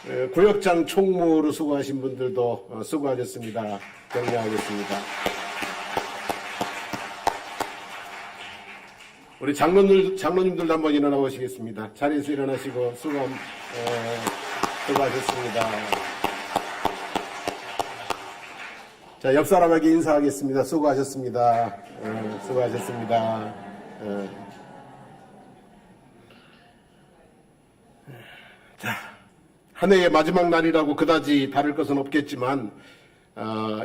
구역장 총무로 수고하신 분들도 수고하셨습니다. 격려하겠습니다. 우리 장로님들도 한번 일어나 보시겠습니다. 자리에서 일어나시고 수고하셨습니다. 자, 옆 사람에게 인사하겠습니다. 수고하셨습니다. 수고하셨습니다. 자, 한 해의 마지막 날이라고 그다지 다를 것은 없겠지만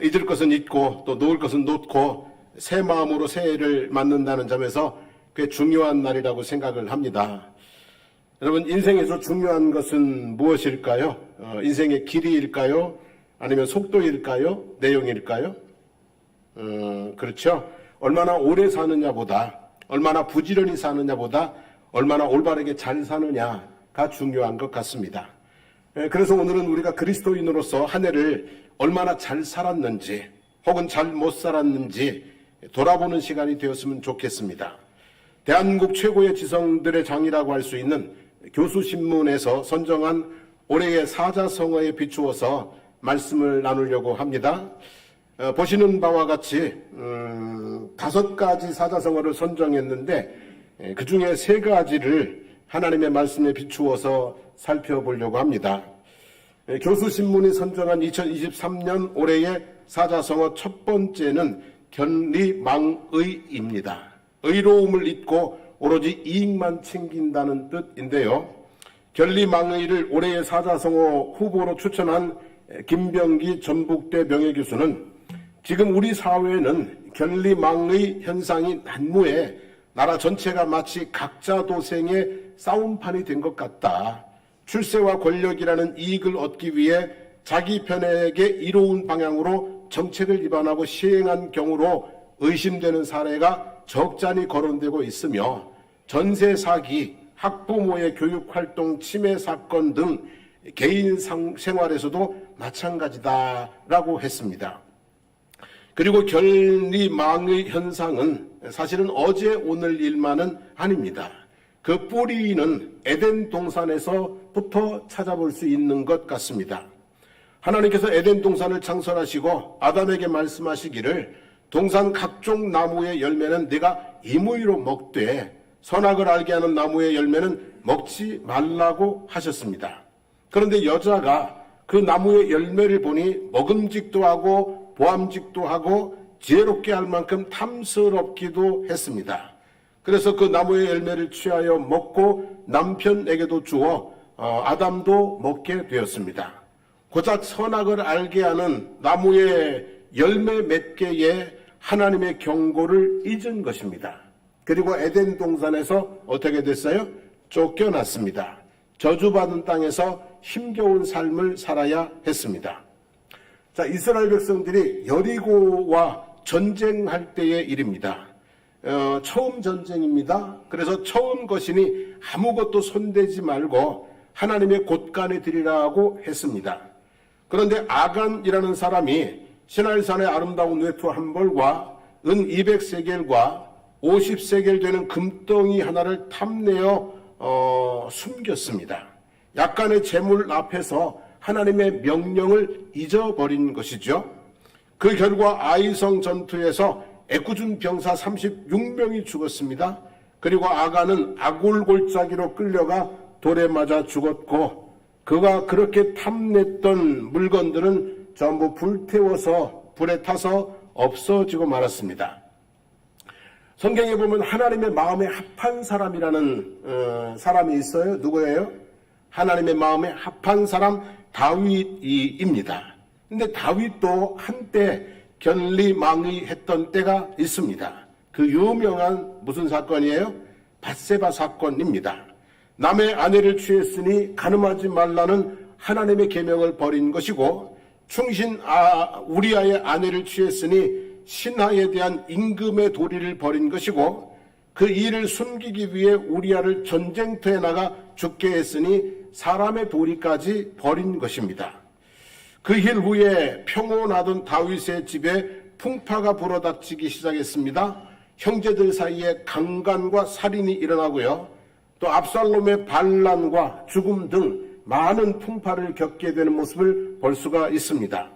잊을 것은 잊고 또 놓을 것은 놓고 새 마음으로 새해를 맞는다는 점에서 꽤 중요한 날이라고 생각을 합니다. 여러분, 인생에서 중요한 것은 무엇일까요? 인생의 길이일까요? 아니면 속도일까요? 내용일까요? 그렇죠. 얼마나 오래 사느냐보다, 얼마나 부지런히 사느냐보다 얼마나 올바르게 잘 사느냐가 중요한 것 같습니다. 그래서 오늘은 우리가 그리스도인으로서 한 해를 얼마나 잘 살았는지 혹은 잘 못 살았는지 돌아보는 시간이 되었으면 좋겠습니다. 대한민국 최고의 지성들의 장이라고 할 수 있는 교수신문에서 선정한 올해의 사자성어에 비추어서 말씀을 나누려고 합니다. 보시는 바와 같이 5가지 사자성어를 선정했는데 그 중에 3가지를 하나님의 말씀에 비추어서 살펴보려고 합니다. 교수신문이 선정한 2023년 올해의 사자성어 첫 번째는 견리망의입니다. 의로움을 잇고 오로지 이익만 챙긴다는 뜻인데요. 견리망의를 올해의 사자성어 후보로 추천한 김병기 전북대 명예교수는 지금 우리 사회는 견리망의 현상이 난무해 나라 전체가 마치 각자 도생의 싸움판이 된 것 같다. 출세와 권력이라는 이익을 얻기 위해 자기 편에게 이로운 방향으로 정책을 위반하고 시행한 경우로 의심되는 사례가 적잖이 거론되고 있으며 전세 사기, 학부모의 교육활동 침해 사건 등 개인 생활에서도 마찬가지다라고 했습니다. 그리고 견리망의 현상은 사실은 어제 오늘 일만은 아닙니다. 그 뿌리는 에덴 동산에서부터 찾아볼 수 있는 것 같습니다. 하나님께서 에덴 동산을 창설하시고 아담에게 말씀하시기를 동산 각종 나무의 열매는 네가 임의로 먹되 선악을 알게 하는 나무의 열매는 먹지 말라고 하셨습니다. 그런데 여자가 그 나무의 열매를 보니 먹음직도 하고 보암직도 하고 지혜롭게 할 만큼 탐스럽기도 했습니다. 그래서 그 나무의 열매를 취하여 먹고 남편에게도 주어 아담도 먹게 되었습니다. 고작 선악을 알게 하는 나무의 열매 몇 개에 하나님의 경고를 잊은 것입니다. 그리고 에덴 동산에서 어떻게 됐어요? 쫓겨났습니다. 저주받은 땅에서 힘겨운 삶을 살아야 했습니다. 자, 이스라엘 백성들이 여리고와 전쟁할 때의 일입니다. 처음 전쟁입니다. 그래서 처음 것이니 아무것도 손대지 말고 하나님의 곳간에 드리라고 했습니다. 그런데 아간이라는 사람이 시날산의 아름다운 외투 한 벌과 은 200세겔과 50세겔 되는 금덩이 하나를 탐내어 숨겼습니다. 약간의 재물 앞에서 하나님의 명령을 잊어버린 것이죠. 그 결과 아이성 전투에서 애꿎은 병사 36명이 죽었습니다. 그리고 아간은 아골골짜기로 끌려가 돌에 맞아 죽었고 그가 그렇게 탐냈던 물건들은 전부 불태워서 불에 타서 없어지고 말았습니다. 성경에 보면 하나님의 마음에 합한 사람이라는 사람이 있어요. 누구예요? 하나님의 마음에 합한 사람 다윗입니다. 근데 다윗도 한때 견리망의했던 때가 있습니다. 그 유명한 무슨 사건이에요? 밧세바 사건입니다. 남의 아내를 취했으니 간음하지 말라는 하나님의 계명을 버린 것이고 우리아의 아내를 취했으니 신하에 대한 임금의 도리를 버린 것이고 그 일을 숨기기 위해 우리아를 전쟁터에 나가 죽게 했으니 사람의 도리까지 버린 것입니다. 그 일 후에 평온하던 다윗의 집에 풍파가 불어닥치기 시작했습니다. 형제들 사이에 강간과 살인이 일어나고요. 또 압살롬의 반란과 죽음 등 많은 풍파를 겪게 되는 모습을 볼 수가 있습니다.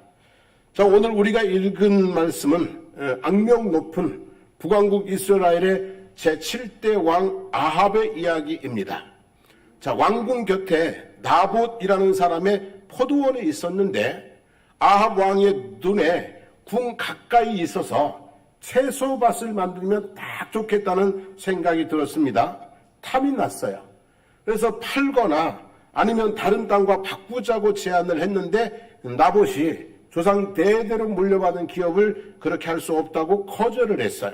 자, 오늘 우리가 읽은 말씀은 악명 높은 북왕국 이스라엘의 제7대 왕 아합의 이야기입니다. 자, 왕궁 곁에 나봇이라는 사람의 포도원에 있었는데 아합 왕의 눈에 궁 가까이 있어서 채소밭을 만들면 딱 좋겠다는 생각이 들었습니다. 탐이 났어요. 그래서 팔거나 아니면 다른 땅과 바꾸자고 제안을 했는데 나봇이 조상 대대로 물려받은 기업을 그렇게 할 수 없다고 거절을 했어요.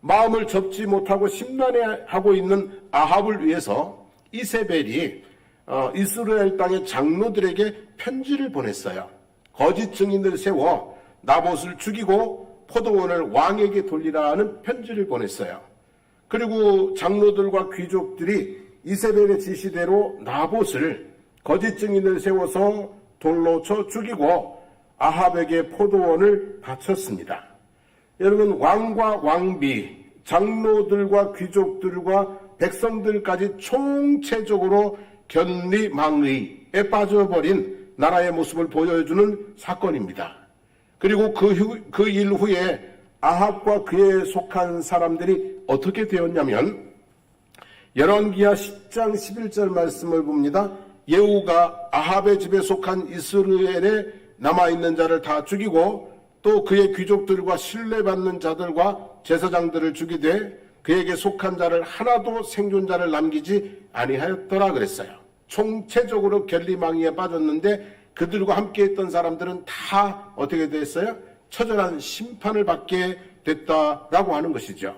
마음을 접지 못하고 심란해하고 있는 아합을 위해서 이세벨이 이스라엘 땅의 장로들에게 편지를 보냈어요. 거짓 증인을 세워 나봇을 죽이고 포도원을 왕에게 돌리라는 편지를 보냈어요. 그리고 장로들과 귀족들이 이세벨의 지시대로 나봇을 거짓 증인을 세워서 돌로 쳐 죽이고 아합에게 포도원을 바쳤습니다. 여러분, 왕과 왕비, 장로들과 귀족들과 백성들까지 총체적으로 견리망의에 빠져버린 나라의 모습을 보여주는 사건입니다. 그리고 그 일 후에 아합과 그에 속한 사람들이 어떻게 되었냐면 열왕기하 10장 11절 말씀을 봅니다. 예후가 아합의 집에 속한 이스라엘에 남아있는 자를 다 죽이고 또 그의 귀족들과 신뢰받는 자들과 제사장들을 죽이되 그에게 속한 자를 하나도 생존자를 남기지 아니하였더라 그랬어요. 총체적으로 견리망이에 빠졌는데 그들과 함께했던 사람들은 다 어떻게 됐어요? 처절한 심판을 받게 됐다라고 하는 것이죠.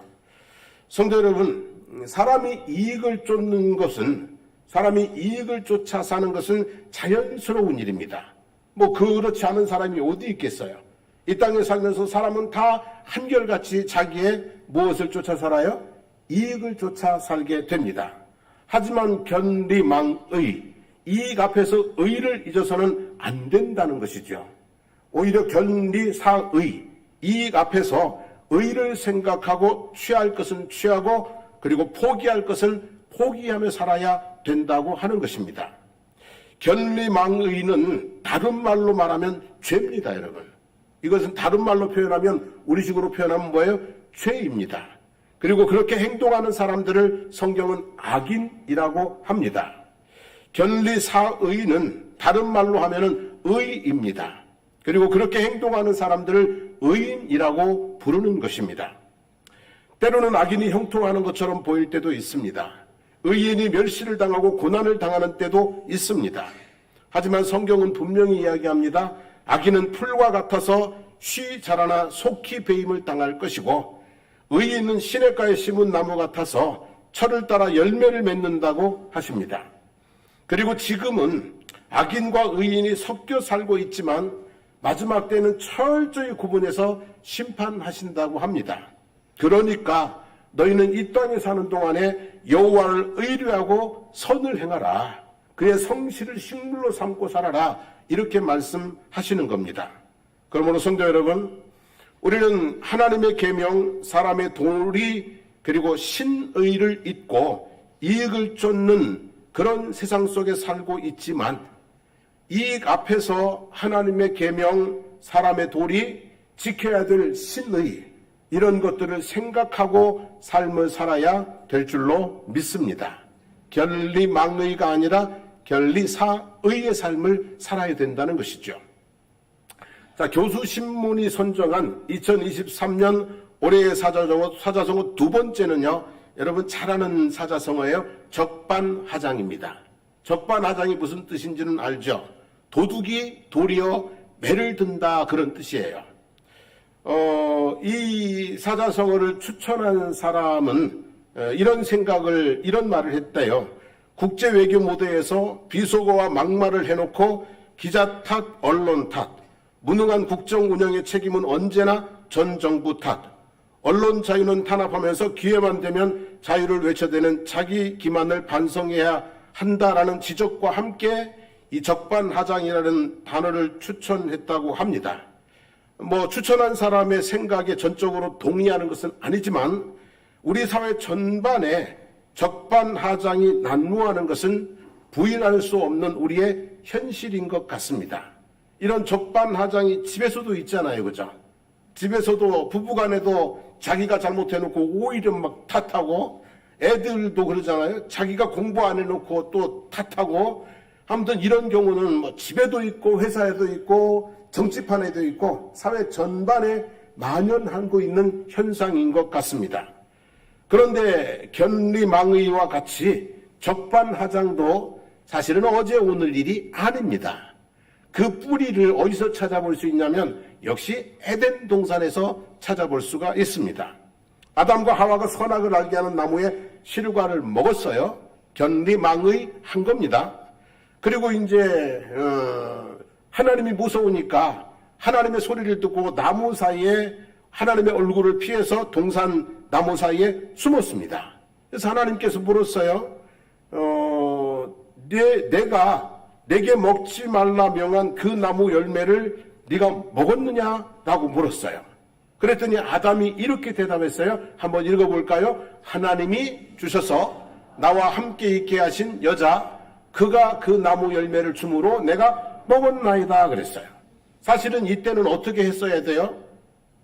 성도 여러분, 사람이 이익을 쫓는 것은, 사람이 이익을 쫓아 사는 것은 자연스러운 일입니다. 뭐 그렇지 않은 사람이 어디 있겠어요? 이 땅에 살면서 사람은 다 한결같이 자기의 무엇을 쫓아 살아요? 이익을 쫓아 살게 됩니다. 하지만 견리망의, 이익 앞에서 의를 잊어서는 안 된다는 것이죠. 오히려 견리사의, 이익 앞에서 의를 생각하고 취할 것은 취하고 그리고 포기할 것은 포기하며 살아야 된다고 하는 것입니다. 견리망의는 다른 말로 말하면 죄입니다, 여러분. 이것은 다른 말로 표현하면, 우리식으로 표현하면 뭐예요? 죄입니다. 그리고 그렇게 행동하는 사람들을 성경은 악인이라고 합니다. 견리사의는 다른 말로 하면은 의입니다. 그리고 그렇게 행동하는 사람들을 의인이라고 부르는 것입니다. 때로는 악인이 형통하는 것처럼 보일 때도 있습니다. 의인이 멸시를 당하고 고난을 당하는 때도 있습니다. 하지만 성경은 분명히 이야기합니다. 악인은 풀과 같아서 쉬 자라나 속히 배임을 당할 것이고 의인은 시냇가에 심은 나무 같아서 철을 따라 열매를 맺는다고 하십니다. 그리고 지금은 악인과 의인이 섞여 살고 있지만 마지막 때는 철저히 구분해서 심판하신다고 합니다. 그러니까 너희는 이 땅에 사는 동안에 여호와를 의뢰하고 선을 행하라. 그의 성실을 식물로 삼고 살아라. 이렇게 말씀하시는 겁니다. 그러므로 성도 여러분, 우리는 하나님의 계명, 사람의 도리, 그리고 신의를 잊고 이익을 쫓는 그런 세상 속에 살고 있지만 이익 앞에서 하나님의 계명, 사람의 도리, 지켜야 될 신의, 이런 것들을 생각하고 삶을 살아야 될 줄로 믿습니다. 견리망의가 아니라 견리사의의 삶을 살아야 된다는 것이죠. 자, 교수신문이 선정한 2023년 올해의 사자성어 두 번째는요, 여러분 잘 아는 사자성어예요. 적반하장입니다. 적반하장이 무슨 뜻인지는 알죠? 도둑이 도리어 매를 든다, 그런 뜻이에요. 이 사자성어를 추천한 사람은 이런 말을 했대요. 국제 외교 무대에서 비속어와 막말을 해놓고 기자 탓, 언론 탓, 무능한 국정 운영의 책임은 언제나 전 정부 탓, 언론 자유는 탄압하면서 기회만 되면 자유를 외쳐대는 자기 기만을 반성해야 한다라는 지적과 함께 이 적반하장이라는 단어를 추천했다고 합니다. 뭐 추천한 사람의 생각에 전적으로 동의하는 것은 아니지만 우리 사회 전반에 적반하장이 난무하는 것은 부인할 수 없는 우리의 현실인 것 같습니다. 이런 적반하장이 집에서도 있잖아요. 그죠? 집에서도 부부간에도 자기가 잘못해놓고 오히려 막 탓하고, 애들도 그러잖아요. 자기가 공부 안 해놓고 또 탓하고. 아무튼 이런 경우는 뭐 집에도 있고 회사에도 있고 정치판에도 있고 사회 전반에 만연하고 있는 현상인 것 같습니다. 그런데 견리망의와 같이 적반하장도 사실은 어제 오늘 일이 아닙니다. 그 뿌리를 어디서 찾아볼 수 있냐면 역시 에덴 동산에서 찾아볼 수가 있습니다. 아담과 하와가 선악을 알게 하는 나무의 실과를 먹었어요. 견리망의한 겁니다. 그리고 이제 하나님이 무서우니까 하나님의 소리를 듣고 나무 사이에 하나님의 얼굴을 피해서 동산 나무 사이에 숨었습니다. 그래서 하나님께서 물었어요. 내가 내게 먹지 말라 명한 그 나무 열매를 네가 먹었느냐라고 물었어요. 그랬더니 아담이 이렇게 대답했어요. 한번 읽어볼까요? 하나님이 주셔서 나와 함께 있게 하신 여자 그가 그 나무 열매를 주므로 내가 먹었나이다 그랬어요. 사실은 이때는 어떻게 했어야 돼요?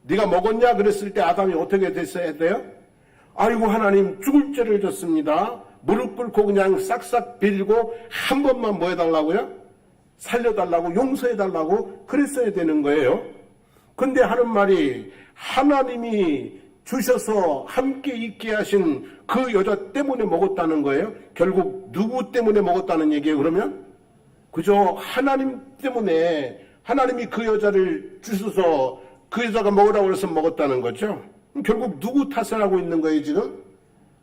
네가 먹었냐 그랬을 때 아담이 어떻게 됐어야 돼요? 아이고 하나님 죽을 죄를 졌습니다. 무릎 꿇고 그냥 싹싹 빌고 한 번만 뭐 해달라고요? 살려달라고 용서해달라고 그랬어야 되는 거예요. 근데 하는 말이 하나님이 주셔서 함께 있게 하신 그 여자 때문에 먹었다는 거예요. 결국 누구 때문에 먹었다는 얘기예요 그러면? 그죠? 하나님 때문에 하나님이 그 여자를 주셔서 그 여자가 먹으라고 해서 먹었다는 거죠. 결국 누구 탓을 하고 있는 거예요 지금?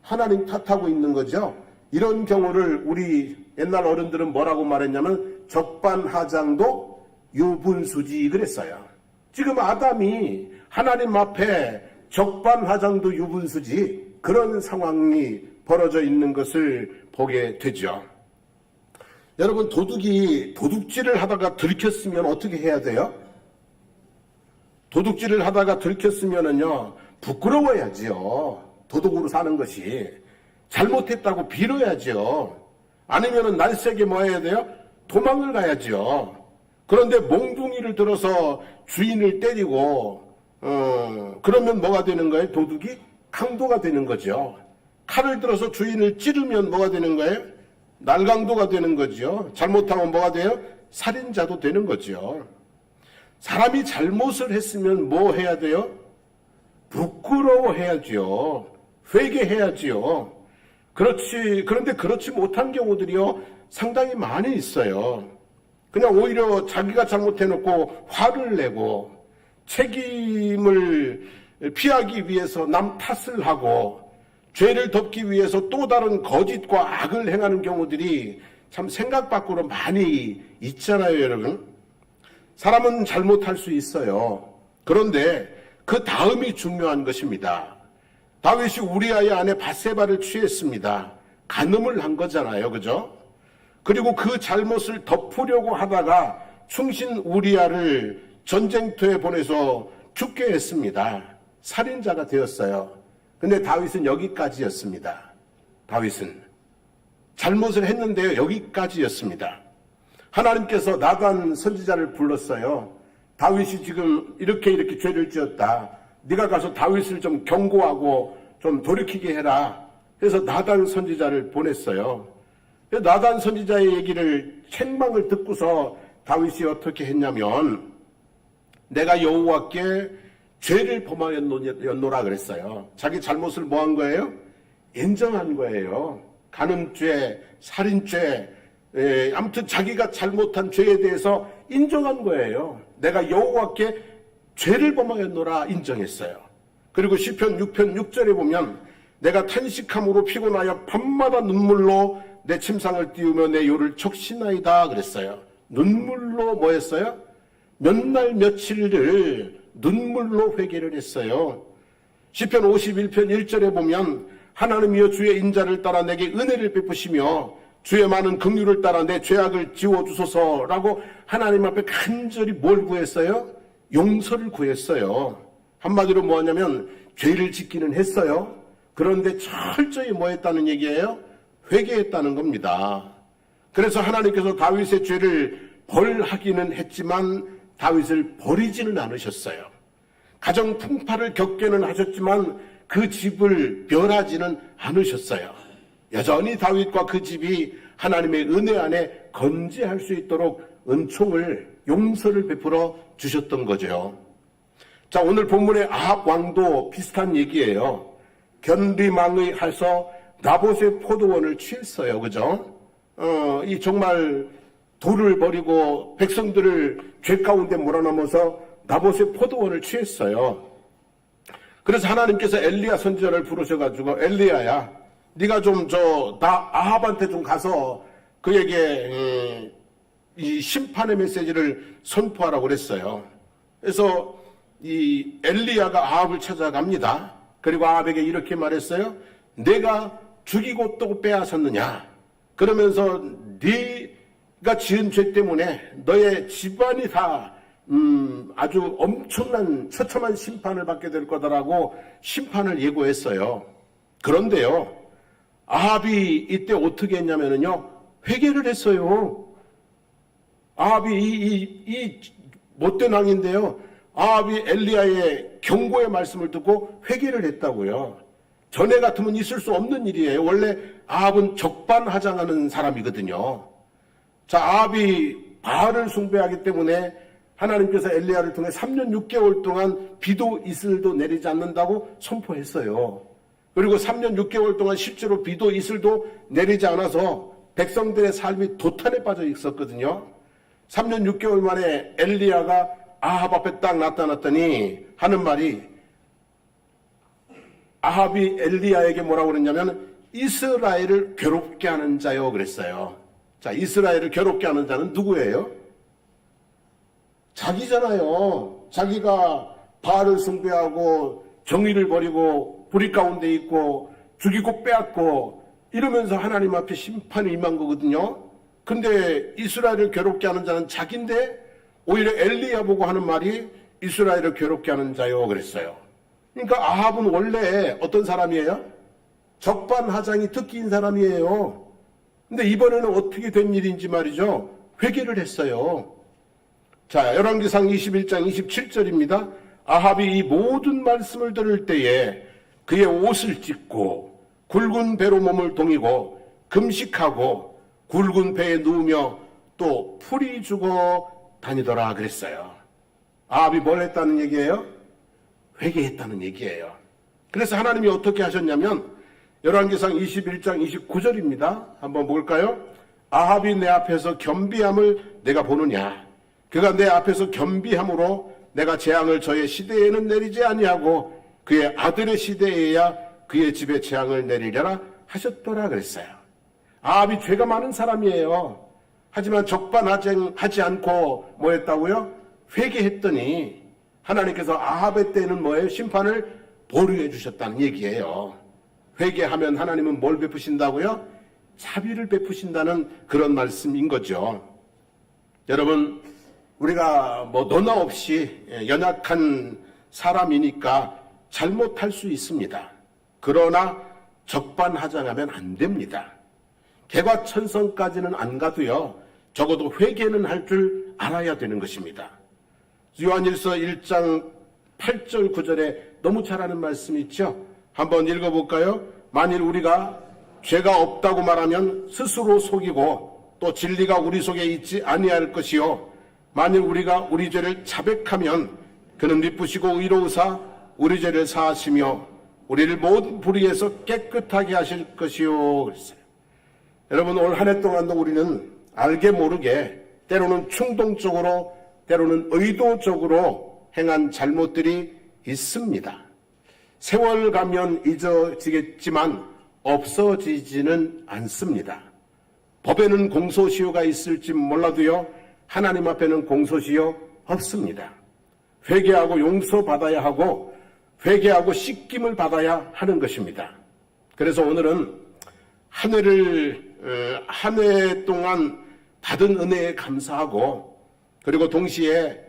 하나님 탓하고 있는 거죠. 이런 경우를 우리 옛날 어른들은 뭐라고 말했냐면 적반하장도 유분수지 그랬어요. 지금 아담이 하나님 앞에 적반하장도 유분수지 그런 상황이 벌어져 있는 것을 보게 되죠. 여러분 도둑이 도둑질을 하다가 들켰으면 어떻게 해야 돼요? 도둑질을 하다가 들켰으면은요 부끄러워야지요. 도둑으로 사는 것이 잘못했다고 빌어야죠. 아니면은 날쌔게 뭐 해야 돼요? 도망을 가야죠. 그런데 몽둥이를 들어서 주인을 때리고 그러면 뭐가 되는 거예요? 도둑이 강도가 되는 거죠. 칼을 들어서 주인을 찌르면 뭐가 되는 거예요? 날강도가 되는 거죠. 잘못하면 뭐가 돼요? 살인자도 되는 거죠. 사람이 잘못을 했으면 뭐 해야 돼요? 부끄러워해야죠. 회개해야지요. 그런데 그렇지 못한 경우들이요 상당히 많이 있어요. 그냥 오히려 자기가 잘못해놓고 화를 내고 책임을 피하기 위해서 남 탓을 하고 죄를 덮기 위해서 또 다른 거짓과 악을 행하는 경우들이 참 생각 밖으로 많이 있잖아요, 여러분. 사람은 잘못할 수 있어요. 그런데 그 다음이 중요한 것입니다. 다윗이 우리아의 아내 밧세바를 취했습니다. 간음을 한 거잖아요, 그죠? 그리고 그 잘못을 덮으려고 하다가 충신 우리아를 전쟁터에 보내서 죽게 했습니다. 살인자가 되었어요. 근데 다윗은 여기까지였습니다. 다윗은 잘못을 했는데요, 여기까지였습니다. 하나님께서 나단 선지자를 불렀어요. 다윗이 지금 이렇게 죄를 지었다. 네가 가서 다윗을 좀 경고하고 좀 돌이키게 해라. 그래서 나단 선지자를 보냈어요. 나단 선지자의 얘기를 책망을 듣고서 다윗이 어떻게 했냐면 내가 여호와께 죄를 범하였노라 그랬어요. 자기 잘못을 뭐 한 거예요? 인정한 거예요. 간음죄, 살인죄, 아무튼 자기가 잘못한 죄에 대해서 인정한 거예요. 내가 여호와께 죄를 범하였노라 인정했어요. 그리고 시편 6편 6절에 보면 내가 탄식함으로 피곤하여 밤마다 눈물로 내 침상을 띄우며 내 요를 척신하이다 그랬어요. 눈물로 뭐 했어요? 몇 날 며칠을 눈물로 회개를 했어요. 시편 51편 1절에 보면 하나님이여 주의 인자를 따라 내게 은혜를 베푸시며 주의 많은 긍휼을 따라 내 죄악을 지워주소서라고 하나님 앞에 간절히 뭘 구했어요? 용서를 구했어요. 한마디로 뭐냐면 죄를 짓기는 했어요. 그런데 철저히 뭐 했다는 얘기예요? 회개했다는 겁니다. 그래서 하나님께서 다윗의 죄를 벌하기는 했지만 다윗을 버리지는 않으셨어요. 가정 풍파를 겪게는 하셨지만 그 집을 멸하지는 않으셨어요. 여전히 다윗과 그 집이 하나님의 은혜 안에 건재할 수 있도록 은총을, 용서를 베풀어 주셨던 거죠. 자, 오늘 본문의 아합 왕도 비슷한 얘기예요. 견리망의 해서 나봇의 포도원을 취했어요. 그죠? 이 정말 돌을 버리고 백성들을 죄 가운데 몰아넣어서 나봇의 포도원을 취했어요. 그래서 하나님께서 엘리야 선지자를 부르셔가지고, 엘리야야, 네가 나 아합한테 좀 가서 그에게 이 심판의 메시지를 선포하라고 그랬어요. 그래서 이 엘리야가 아합을 찾아갑니다. 그리고 아합에게 이렇게 말했어요. 내가 죽이고 또 빼앗았느냐? 그러면서 네가 지은 죄 때문에 너의 집안이 다 아주 엄청난 처참한 심판을 받게 될 거다라고 심판을 예고했어요. 그런데요, 아합이 이때 어떻게 했냐면요, 회개를 했어요. 아합이 이 못된 왕인데요, 아합이 엘리야의 경고의 말씀을 듣고 회개를 했다고요. 전에 같으면 있을 수 없는 일이에요. 원래 아합은 적반하장하는 사람이거든요. 자, 아합이 바알을 숭배하기 때문에 하나님께서 엘리야를 통해 3년 6개월 동안 비도 이슬도 내리지 않는다고 선포했어요. 그리고 3년 6개월 동안 실제로 비도 이슬도 내리지 않아서 백성들의 삶이 도탄에 빠져 있었거든요. 3년 6개월 만에 엘리야가 아합 앞에 딱 나타났더니 하는 말이, 아합이 엘리야에게 뭐라고 그랬냐면 이스라엘을 괴롭게 하는 자요 그랬어요. 자, 이스라엘을 괴롭게 하는 자는 누구예요? 자기잖아요. 자기가 바알을 숭배하고 정의를 버리고 불의 가운데 있고 죽이고 빼앗고 이러면서 하나님 앞에 심판이 임한 거거든요. 근데 이스라엘을 괴롭게 하는 자는 자기인데 오히려 엘리야 보고 하는 말이 이스라엘을 괴롭게 하는 자요 그랬어요. 그러니까 아합은 원래 어떤 사람이에요? 적반하장이 특기인 사람이에요. 근데 이번에는 어떻게 된 일인지 말이죠. 회개를 했어요. 자, 열왕기상 21장 27절입니다. 아합이 이 모든 말씀을 들을 때에 그의 옷을 찢고 굵은 배로 몸을 동이고 금식하고 굵은 배에 누우며 또 풀이 죽어 다니더라 그랬어요. 아합이 뭘 했다는 얘기예요? 회개했다는 얘기예요. 그래서 하나님이 어떻게 하셨냐면 열왕기상 21장 29절입니다. 한번 볼까요? 아합이 내 앞에서 겸비함을 내가 보느냐? 그가 내 앞에서 겸비함으로 내가 재앙을 저의 시대에는 내리지 아니하고 그의 아들의 시대에야 그의 집에 재앙을 내리려라 하셨더라 그랬어요. 아합이 죄가 많은 사람이에요. 하지만 적반하지 않고 뭐 했다고요? 회개했더니 하나님께서 아합의 때는 뭐예요? 심판을 보류해 주셨다는 얘기예요. 회개하면 하나님은 뭘 베푸신다고요? 자비를 베푸신다는 그런 말씀인 거죠. 여러분, 우리가 뭐 너나 없이 연약한 사람이니까 잘못할 수 있습니다. 그러나 적반하장하면 안 됩니다. 개과천선까지는 안 가도요, 적어도 회개는 할 줄 알아야 되는 것입니다. 요한일서 1장 8절 9절에 너무 잘 아는 말씀이 있죠. 한번 읽어볼까요? 만일 우리가 죄가 없다고 말하면 스스로 속이고 또 진리가 우리 속에 있지 아니할 것이요, 만일 우리가 우리 죄를 자백하면 그는 미쁘시고 의로우사 우리 죄를 사하시며 우리를 모든 불의에서 깨끗하게 하실 것이요 그랬어요. 여러분, 올 한 해 동안도 우리는 알게 모르게 때로는 충동적으로 때로는 의도적으로 행한 잘못들이 있습니다. 세월 가면 잊어지겠지만 없어지지는 않습니다. 법에는 공소시효가 있을지 몰라도요, 하나님 앞에는 공소시효 없습니다. 회개하고 용서받아야 하고 회개하고 씻김을 받아야 하는 것입니다. 그래서 오늘은 한 해 동안 받은 은혜에 감사하고, 그리고 동시에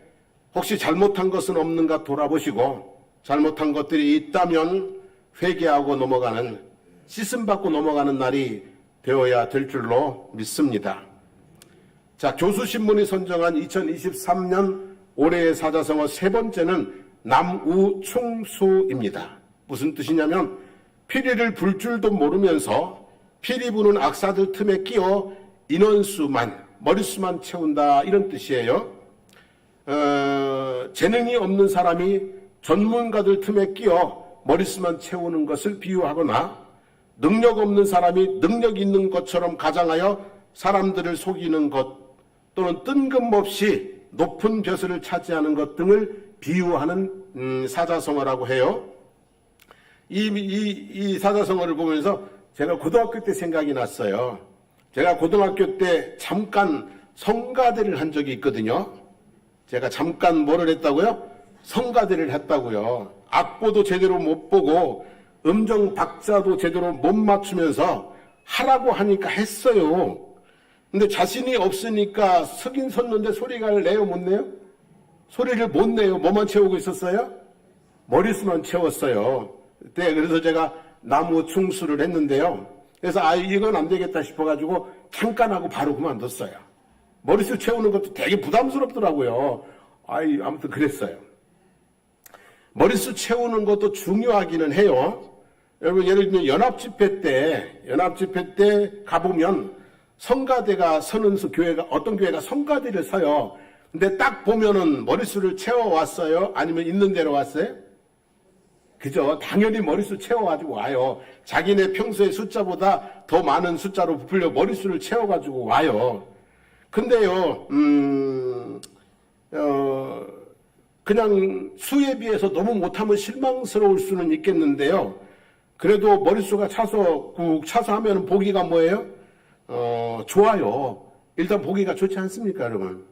혹시 잘못한 것은 없는가 돌아보시고 잘못한 것들이 있다면 회개하고 넘어가는, 씻음받고 넘어가는 날이 되어야 될 줄로 믿습니다. 자, 교수신문이 선정한 2023년 올해의 사자성어 세 번째는 남우충수입니다. 무슨 뜻이냐면 피리를 불 줄도 모르면서 피리 부는 악사들 틈에 끼어 인원수만, 머릿수만 채운다, 이런 뜻이에요. 재능이 없는 사람이 전문가들 틈에 끼어 머릿수만 채우는 것을 비유하거나 능력 없는 사람이 능력 있는 것처럼 가장하여 사람들을 속이는 것 또는 뜬금없이 높은 벼슬을 차지하는 것 등을 비유하는 사자성어라고 해요. 이 사자성어를 보면서 제가 고등학교 때 생각이 났어요. 제가 고등학교 때 잠깐 성가대를 한 적이 있거든요. 제가 잠깐 뭐를 했다고요? 성가대를 했다고요. 악보도 제대로 못 보고 음정 박자도 제대로 못 맞추면서 하라고 하니까 했어요. 근데 자신이 없으니까 서긴 섰는데 소리가 내요, 못 내요? 소리를 못 내요. 뭐만 채우고 있었어요? 머릿수만 채웠어요. 그때 그래서 제가 나무 충수를 했는데요. 그래서 이건 안 되겠다 싶어가지고 잠깐 하고 바로 그만뒀어요. 머릿수 채우는 것도 되게 부담스럽더라고요. 아무튼 그랬어요. 머릿수 채우는 것도 중요하기는 해요. 여러분, 예를 들면 연합집회 때 가보면 성가대가 서는 교회가, 어떤 교회가 성가대를 서요. 근데 딱 보면은 머릿수를 채워왔어요? 아니면 있는 대로 왔어요? 그죠? 당연히 머릿수 채워가지고 와요. 자기네 평소의 숫자보다 더 많은 숫자로 부풀려 머릿수를 채워가지고 와요. 근데요, 그냥 수에 비해서 너무 못하면 실망스러울 수는 있겠는데요. 그래도 머릿수가 차서 꾹 차서 하면 보기가 뭐예요? 좋아요. 일단 보기가 좋지 않습니까, 여러분?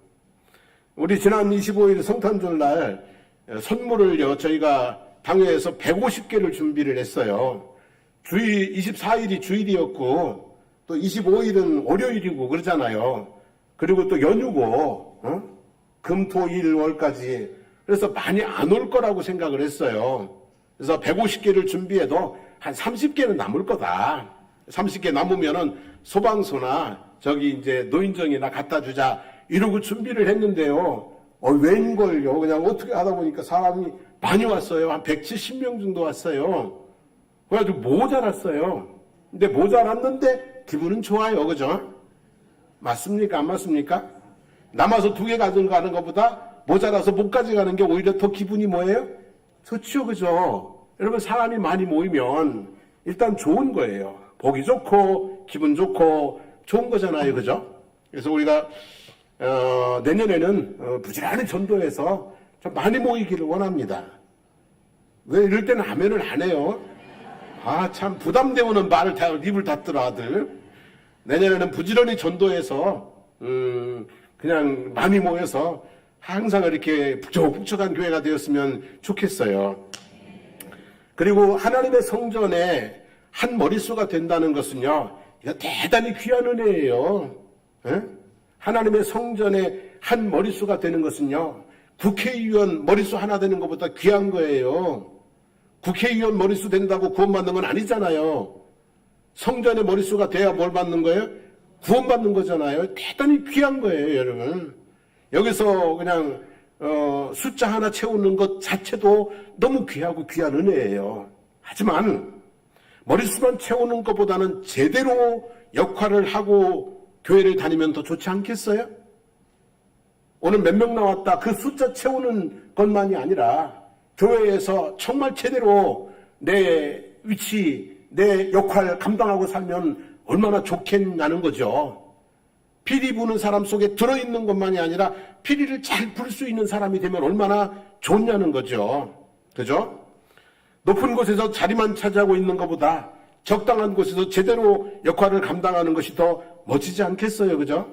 우리 지난 25일 성탄절날 선물을요, 저희가 당회에서 150개를 준비를 했어요. 24일이 주일이었고, 또 25일은 월요일이고 그러잖아요. 그리고 또 연휴고, 금, 토, 일, 월까지. 그래서 많이 안 올 거라고 생각을 했어요. 그래서 150개를 준비해도 한 30개는 남을 거다. 30개 남으면은 소방서나 저기 이제 노인정이나 갖다 주자. 이러고 준비를 했는데요. 웬걸요. 그냥 어떻게 하다 보니까 사람이 많이 왔어요. 한 170명 정도 왔어요. 그래가지고 모자랐어요. 근데 모자랐는데 기분은 좋아요. 그죠? 맞습니까? 안 맞습니까? 남아서 2개 가져가는 것보다 모자라서 못 가져가는 게 오히려 더 기분이 뭐예요? 좋죠. 그죠? 여러분, 사람이 많이 모이면 일단 좋은 거예요. 보기 좋고 기분 좋고 좋은 거잖아요. 그죠? 그래서 우리가 내년에는 부지런히 전도해서 좀 많이 모이기를 원합니다. 왜 이럴 때는 아멘을 안 해요? 참 부담되는 말을 다 입을 닫더라 아들. 내년에는 부지런히 전도해서 그냥 많이 모여서 항상 이렇게 북적북적한 교회가 되었으면 좋겠어요. 그리고 하나님의 성전에 한 머릿수가 된다는 것은요, 이거 대단히 귀한 은혜예요. 에? 하나님의 성전에 한 머릿수가 되는 것은요, 국회의원 머릿수 하나 되는 것보다 귀한 거예요. 국회의원 머릿수 된다고 구원받는 건 아니잖아요. 성전의 머릿수가 돼야 뭘 받는 거예요? 구원받는 거잖아요. 대단히 귀한 거예요, 여러분. 여기서 그냥 숫자 하나 채우는 것 자체도 너무 귀하고 귀한 은혜예요. 하지만 머릿수만 채우는 것보다는 제대로 역할을 하고 교회를 다니면 더 좋지 않겠어요? 오늘 몇 명 나왔다, 그 숫자 채우는 것만이 아니라 교회에서 정말 제대로 내 위치, 내 역할 감당하고 살면 얼마나 좋겠냐는 거죠. 피리 부는 사람 속에 들어있는 것만이 아니라 피리를 잘 불 수 있는 사람이 되면 얼마나 좋냐는 거죠. 그죠? 높은 곳에서 자리만 차지하고 있는 것보다 적당한 곳에서 제대로 역할을 감당하는 것이 더 멋지지 않겠어요? 그죠?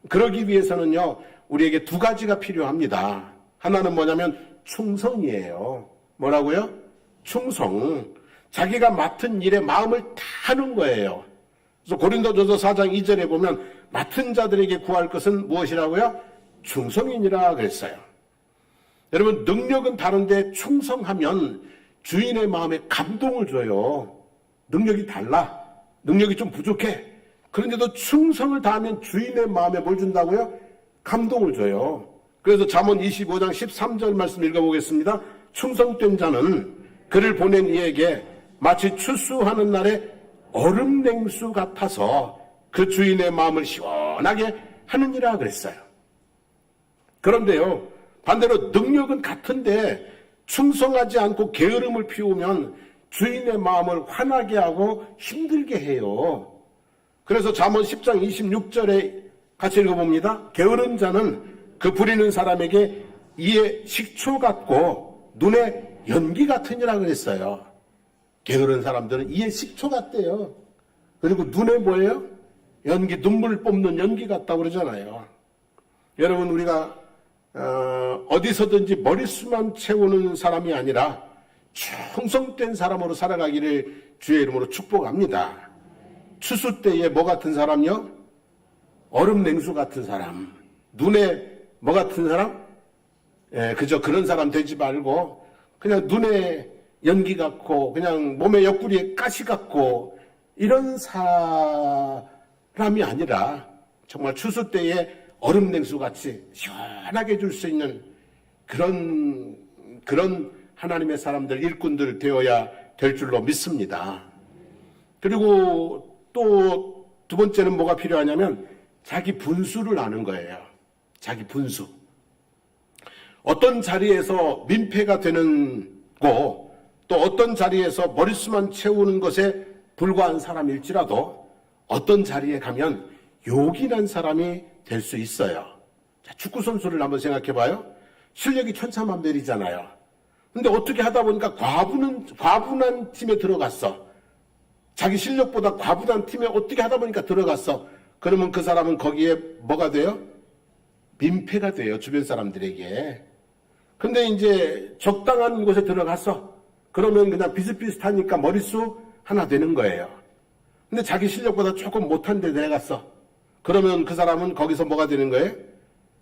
그러기 위해서는요, 우리에게 2가지가 필요합니다. 하나는 뭐냐면 충성이에요. 뭐라고요? 충성. 자기가 맡은 일에 마음을 다하는 거예요. 그래서 고린도전서 4장 2절에 보면 맡은 자들에게 구할 것은 무엇이라고요? 충성이니라 그랬어요. 여러분, 능력은 다른데 충성하면 주인의 마음에 감동을 줘요. 능력이 달라. 능력이 좀 부족해. 그런데도 충성을 다하면 주인의 마음에 뭘 준다고요? 감동을 줘요. 그래서 잠언 25장 13절 말씀 읽어보겠습니다. 충성된 자는 그를 보낸 이에게 마치 추수하는 날에 얼음 냉수 같아서 그 주인의 마음을 시원하게 하느니라 그랬어요. 그런데요, 반대로 능력은 같은데 충성하지 않고 게으름을 피우면 주인의 마음을 화나게 하고 힘들게 해요. 그래서 잠언 10장 26절에 같이 읽어봅니다. 게으른 자는 그 부리는 사람에게 이에 식초 같고 눈에 연기 같으니라 그랬어요. 게으른 사람들은 이에 식초 같대요. 그리고 눈에 뭐예요? 연기, 눈물 뽑는 연기 같다고 그러잖아요. 여러분, 우리가 어디서든지 머릿수만 채우는 사람이 아니라 충성된 사람으로 살아가기를 주의 이름으로 축복합니다. 추수 때에 뭐 같은 사람요? 얼음 냉수 같은 사람. 눈에 뭐 같은 사람? 그저 그런 사람 되지 말고 그냥 눈에 연기 같고 그냥 몸에 옆구리에 가시 같고 이런 사람이 아니라 정말 추수 때에 얼음 냉수 같이 시원하게 해줄 수 있는 그런 하나님의 사람들, 일꾼들 되어야 될 줄로 믿습니다. 그리고 또 두 번째는 뭐가 필요하냐면 자기 분수를 아는 거예요. 자기 분수. 어떤 자리에서 민폐가 되는 거, 또 어떤 자리에서 머릿수만 채우는 것에 불과한 사람일지라도 어떤 자리에 가면 요긴한 사람이 될 수 있어요. 자, 축구 선수를 한번 생각해 봐요. 실력이 천차만별이잖아요. 근데 어떻게 하다 보니까 과분한 팀에 들어갔어. 자기 실력보다 과분한 팀에 어떻게 하다 보니까 들어갔어. 그러면 그 사람은 거기에 뭐가 돼요? 민폐가 돼요. 주변 사람들에게. 근데 이제 적당한 곳에 들어갔어. 그러면 그냥 비슷비슷하니까 머릿수 하나 되는 거예요. 근데 자기 실력보다 조금 못한 데 내갔어. 그러면 그 사람은 거기서 뭐가 되는 거예요?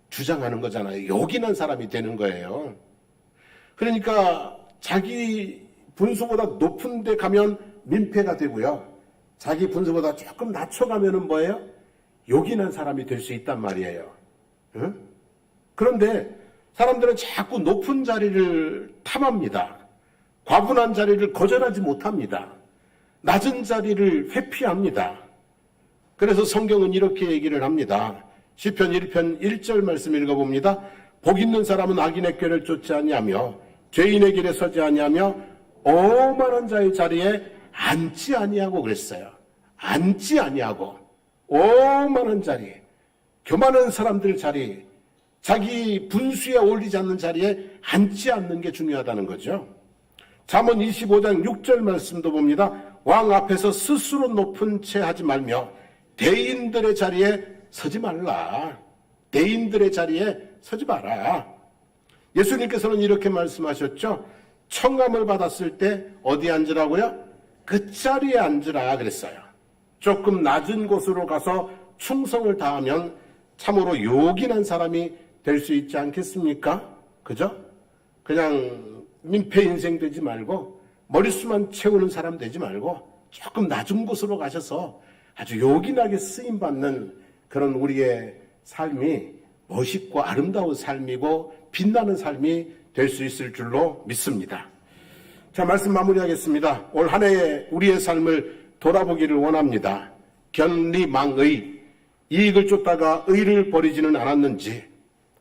주장하는 거잖아요. 요긴한 사람이 되는 거예요. 그러니까 자기 분수보다 높은 데 가면 민폐가 되고요. 자기 분수보다 조금 낮춰가면은 뭐예요? 요긴한 사람이 될 수 있단 말이에요. 응? 그런데 사람들은 자꾸 높은 자리를 탐합니다. 과분한 자리를 거절하지 못합니다. 낮은 자리를 회피합니다. 그래서 성경은 이렇게 얘기를 합니다. 시편 1편 1절 말씀 읽어봅니다. 복 있는 사람은 악인의 꾀를 쫓지 아니하며 죄인의 길에 서지 아니하며 오만한 자의 자리에 앉지 아니하고 그랬어요. 앉지 아니하고 오만한 자리, 교만한 사람들 자리, 자기 분수에 어울리지 않는 자리에 앉지 않는 게 중요하다는 거죠. 잠언 25장 6절 말씀도 봅니다. 왕 앞에서 스스로 높은 채 하지 말며 대인들의 자리에 서지 말라. 대인들의 자리에 서지 마라. 예수님께서는 이렇게 말씀하셨죠. 청감을 받았을 때 어디 앉으라고요? 그 자리에 앉으라 그랬어요. 조금 낮은 곳으로 가서 충성을 다하면 참으로 요긴한 사람이 될 수 있지 않겠습니까? 그죠? 그냥 민폐 인생 되지 말고 머릿수만 채우는 사람 되지 말고 조금 낮은 곳으로 가셔서 아주 요긴하게 쓰임받는 그런 우리의 삶이 멋있고 아름다운 삶이고 빛나는 삶이 될 수 있을 줄로 믿습니다. 자, 말씀 마무리하겠습니다. 올 한 해의 우리의 삶을 돌아보기를 원합니다. 견리망의, 이익을 쫓다가 의를 버리지는 않았는지,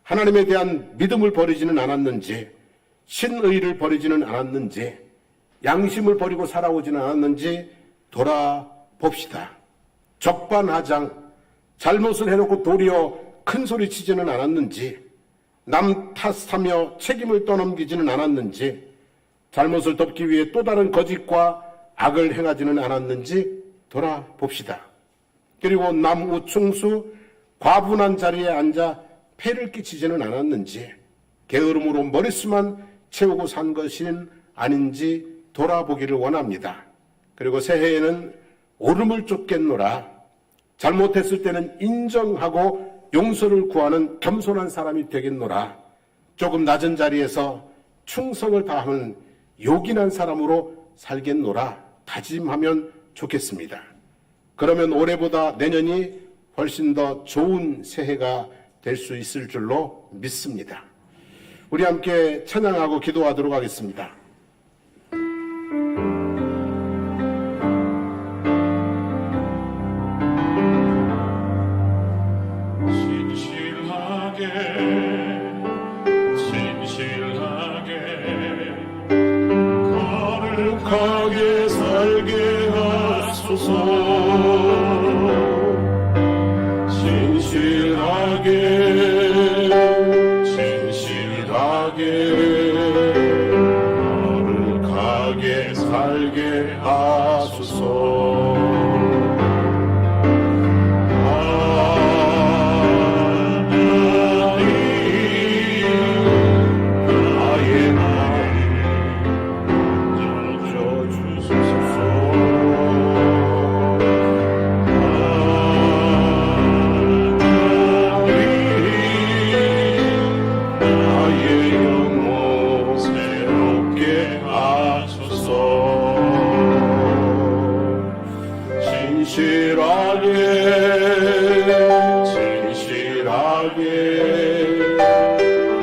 하나님에 대한 믿음을 버리지는 않았는지, 신의를 버리지는 않았는지, 양심을 버리고 살아오지는 않았는지 돌아봅시다. 적반하장, 잘못을 해놓고 도리어 큰 소리 치지는 않았는지, 남 탓하며 책임을 떠넘기지는 않았는지, 잘못을 덮기 위해 또 다른 거짓과 악을 행하지는 않았는지 돌아봅시다. 그리고 남우충수, 과분한 자리에 앉아 폐를 끼치지는 않았는지, 게으름으로 머릿수만 채우고 산 것은 아닌지 돌아보기를 원합니다. 그리고 새해에는 옳음을 쫓겠노라. 잘못했을 때는 인정하고 용서를 구하는 겸손한 사람이 되겠노라. 조금 낮은 자리에서 충성을 다하는 요긴한 사람으로 살겠노라 다짐하면 좋겠습니다. 그러면 올해보다 내년이 훨씬 더 좋은 새해가 될 수 있을 줄로 믿습니다. 우리 함께 찬양하고 기도하도록 하겠습니다. 거룩하게 살게 하소서. 진실하게 거룩하게 살게 하소서.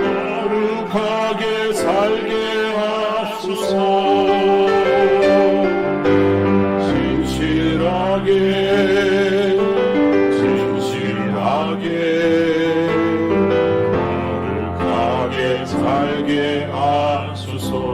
거룩하게 살게 하소서. 진실하게 거룩하게 살게 하소서.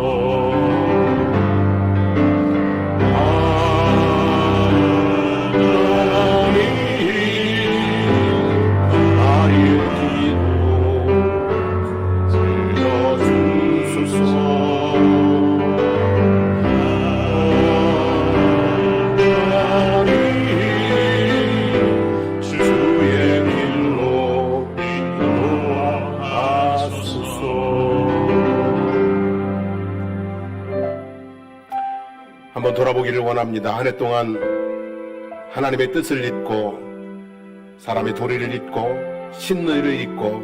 한번 돌아보기를 원합니다. 한 해 동안 하나님의 뜻을 잊고 사람의 도리를 잊고 신의를 잊고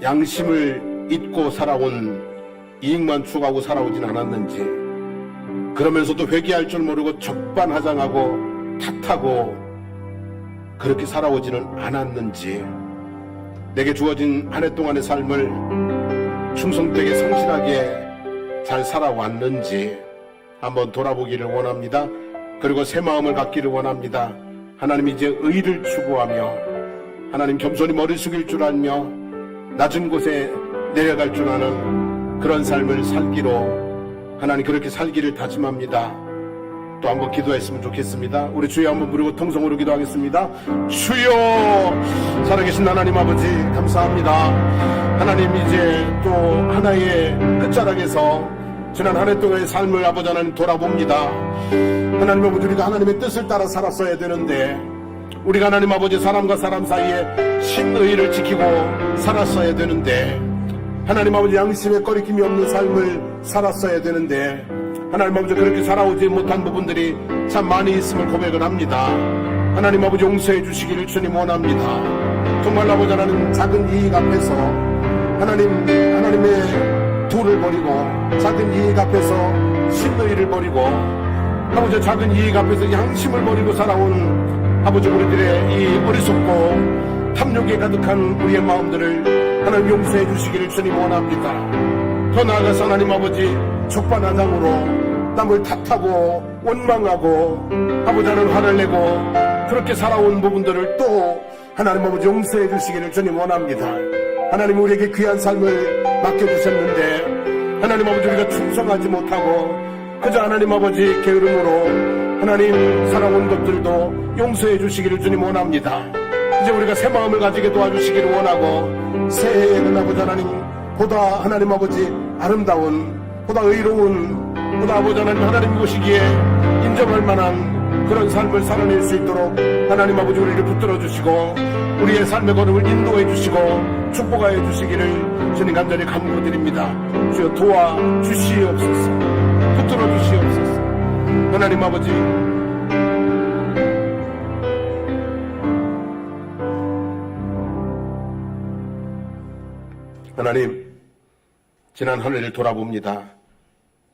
양심을 잊고 살아온, 이익만 추구하고 살아오진 않았는지, 그러면서도 회개할 줄 모르고 적반하장하고 탓하고 그렇게 살아오지는 않았는지, 내게 주어진 한 해 동안의 삶을 충성되게 성실하게 잘 살아왔는지 한번 돌아보기를 원합니다. 그리고 새 마음을 갖기를 원합니다. 하나님 이제 의를 추구하며 하나님 겸손히 머리 숙일 줄 알며 낮은 곳에 내려갈 줄 아는 그런 삶을 살기로 하나님 그렇게 살기를 다짐합니다. 또 한번 기도했으면 좋겠습니다. 우리 주여 한번 부르고 통성으로 기도하겠습니다. 주여, 살아계신 하나님 아버지 감사합니다. 하나님 이제 또 하나의 끝자락에서 지난 한 해 동안의 삶을 아버지 하나님 돌아봅니다. 하나님 아버지, 우리가 하나님의 뜻을 따라 살았어야 되는데, 우리가 하나님 아버지 사람과 사람 사이에 신의를 지키고 살았어야 되는데, 하나님 아버지 양심에 꺼리낌이 없는 삶을 살았어야 되는데, 하나님 아버지 그렇게 살아오지 못한 부분들이 참 많이 있음을 고백을 합니다. 하나님 아버지 용서해 주시기를 주님 원합니다. 정말 아버지 하나님 작은 이익 앞에서 하나님의 도를 버리고, 작은 이익 앞에서 신의를 버리고, 아버지 작은 이익 앞에서 양심을 버리고 살아온 아버지 우리들의 이 어리석고 탐욕에 가득한 우리의 마음들을 하나님 용서해 주시기를 주님 원합니다. 더 나아가서 하나님 아버지 적반하장으로 남을 탓하고 원망하고 아버지 하나님 화를 내고 그렇게 살아온 부분들을 또 하나님 아버지 용서해 주시기를 주님 원합니다. 하나님 우리에게 귀한 삶을 맡겨주셨는데 하나님 아버지 우리가 충성하지 못하고 그저 하나님 아버지 게으름으로 하나님 살아온 것들도 용서해 주시기를 주님 원합니다. 이제 우리가 새 마음을 가지게 도와주시기를 원하고 새해에는 아버지 하나님 보다 하나님 아버지 아름다운, 보다 의로운, 보다 아버지 하나님 보시기에 인정할 만한 그런 삶을 살아낼 수 있도록 하나님 아버지 우리를 붙들어 주시고 우리의 삶의 걸음을 인도해 주시고 축복하여 주시기를 주님 간절히 간구드립니다. 주여 도와주시옵소서. 붙들어 주시옵소서. 하나님 아버지, 하나님 지난 한 해를 돌아봅니다.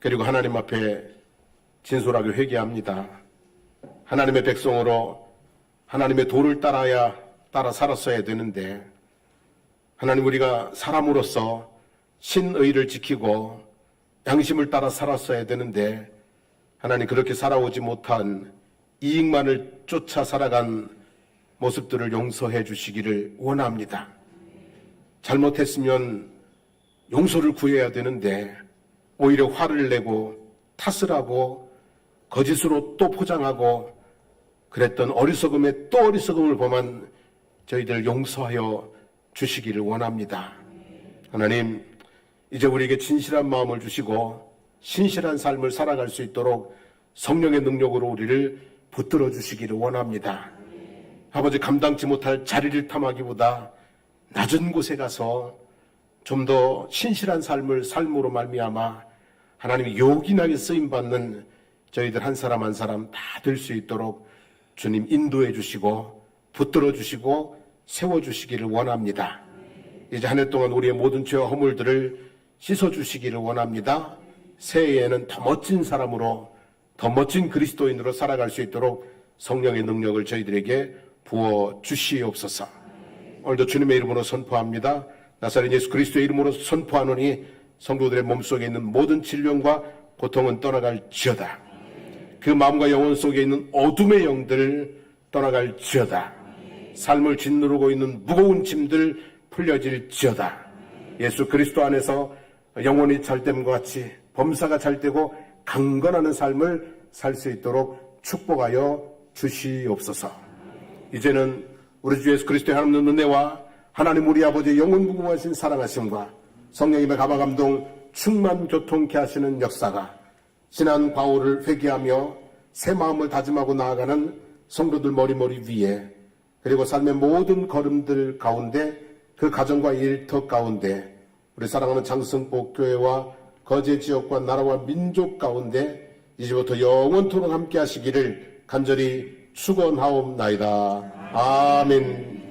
그리고 하나님 앞에 진솔하게 회개합니다. 하나님의 백성으로 하나님의 도를 따라 살았어야 되는데, 하나님, 우리가 사람으로서 신의를 지키고 양심을 따라 살았어야 되는데, 하나님, 그렇게 살아오지 못한 이익만을 쫓아 살아간 모습들을 용서해 주시기를 원합니다. 잘못했으면 용서를 구해야 되는데 오히려 화를 내고 탓을 하고 거짓으로 또 포장하고 그랬던 어리석음에 또 어리석음을 범한 저희들 용서하여 주시기를 원합니다. 하나님, 이제 우리에게 진실한 마음을 주시고 신실한 삶을 살아갈 수 있도록 성령의 능력으로 우리를 붙들어 주시기를 원합니다. 아버지, 감당치 못할 자리를 탐하기보다 낮은 곳에 가서 좀 더 신실한 삶으로 말미암아 하나님이 요긴하게 쓰임받는 저희들 한 사람 한 사람 다 될 수 있도록 주님 인도해 주시고 붙들어 주시고 세워 주시기를 원합니다. 이제 한 해 동안 우리의 모든 죄와 허물들을 씻어 주시기를 원합니다. 새해에는 더 멋진 사람으로, 더 멋진 그리스도인으로 살아갈 수 있도록 성령의 능력을 저희들에게 부어 주시옵소서. 오늘도 주님의 이름으로 선포합니다. 나사렛 예수 그리스도의 이름으로 선포하노니 성도들의 몸속에 있는 모든 질병과 고통은 떠나갈지어다. 그 마음과 영혼 속에 있는 어둠의 영들 떠나갈지어다. 삶을 짓누르고 있는 무거운 짐들 풀려질지어다. 예수 그리스도 안에서 영혼이 잘됨과 같이 범사가 잘되고 강건하는 삶을 살 수 있도록 축복하여 주시옵소서. 이제는 우리 주 예수 그리스도의 하나님의 은혜와 하나님 우리 아버지의 영원무궁하신 사랑하심과 성령님의 감화감동 충만 교통케 하시는 역사가 지난 과오를 회개하며 새 마음을 다짐하고 나아가는 성도들 머리머리 위에, 그리고 삶의 모든 걸음들 가운데, 그 가정과 일터 가운데, 우리 사랑하는 장성복교회와 거제 지역과 나라와 민족 가운데 이제부터 영원토록 함께 하시기를 간절히 축원하옵나이다. 아멘.